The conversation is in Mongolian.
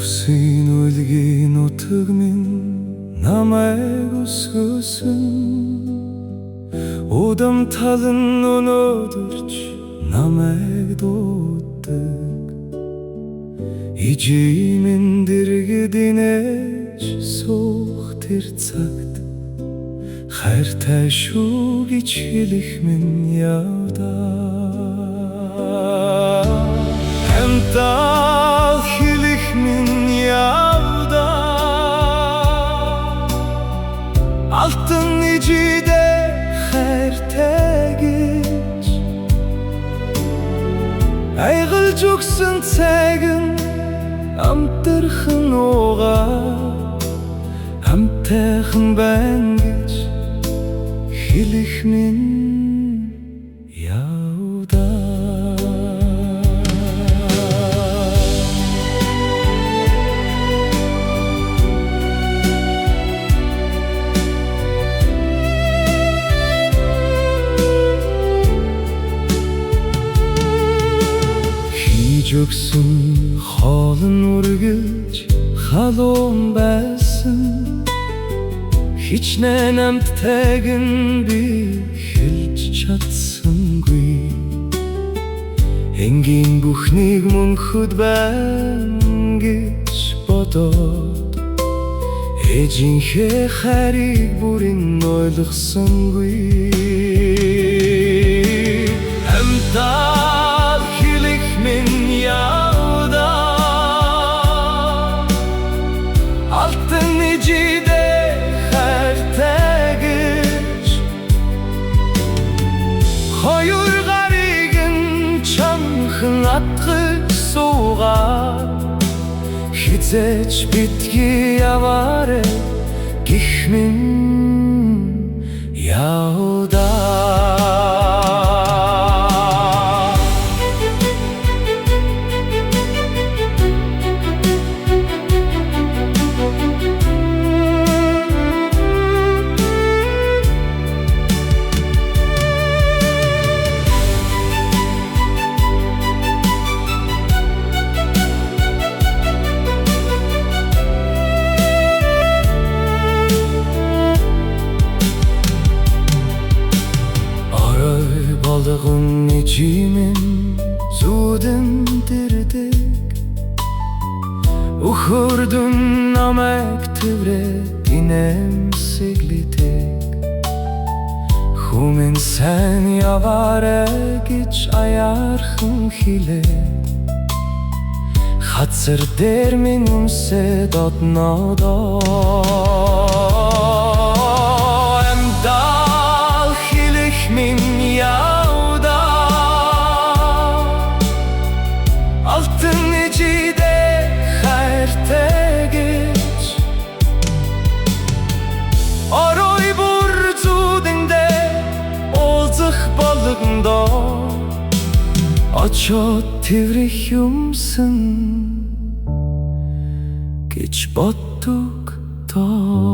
Өвсийн үлгийн утаг минь намайг өсгөсөн Удам талан өнөөдөрч намайг дууддаг Ижи минь дэргэд инээж суух тэр цагт Хайртай шүү гэж хэлэх минь явдаа Хамтаа хэлэх минь явдаа Алтан ижидэ хайртай гэж Айгалж өгсөн цаг нь амтархан уугаа Хамтайхан байна гэж хэлэх минь Өгсөн хоолн үргэлж халуун байсан Хичнээн амттайг нь би хэлж чадсангүй Энгийн бүхнийг мөнхөд байна гэж бодоод Ээжийнхээ хайрыг бүрэн ойлгосонгүй Амтаа хэлэх минь Алтан ижидэ хайртай гэж Хоёр гарыг нь чамхан атгах суугаад Хизээч битгий яваарэ гэх минь явдаа Балгын ижимэн зүүдэн дэрдэг Өхөрдөн намайг тэврээд инэмсэглэдэг Хүмүн сайн яваарэ гэж аяархан хэлээд Хацар дээр минь өмсөд одноодоо Амдаа хэлэх минь Алтан ижидэ хайртай гэж Орой бүр зүудэндэ уулзах болгондоо Очоод тэврэх юмсан гэж боддог доо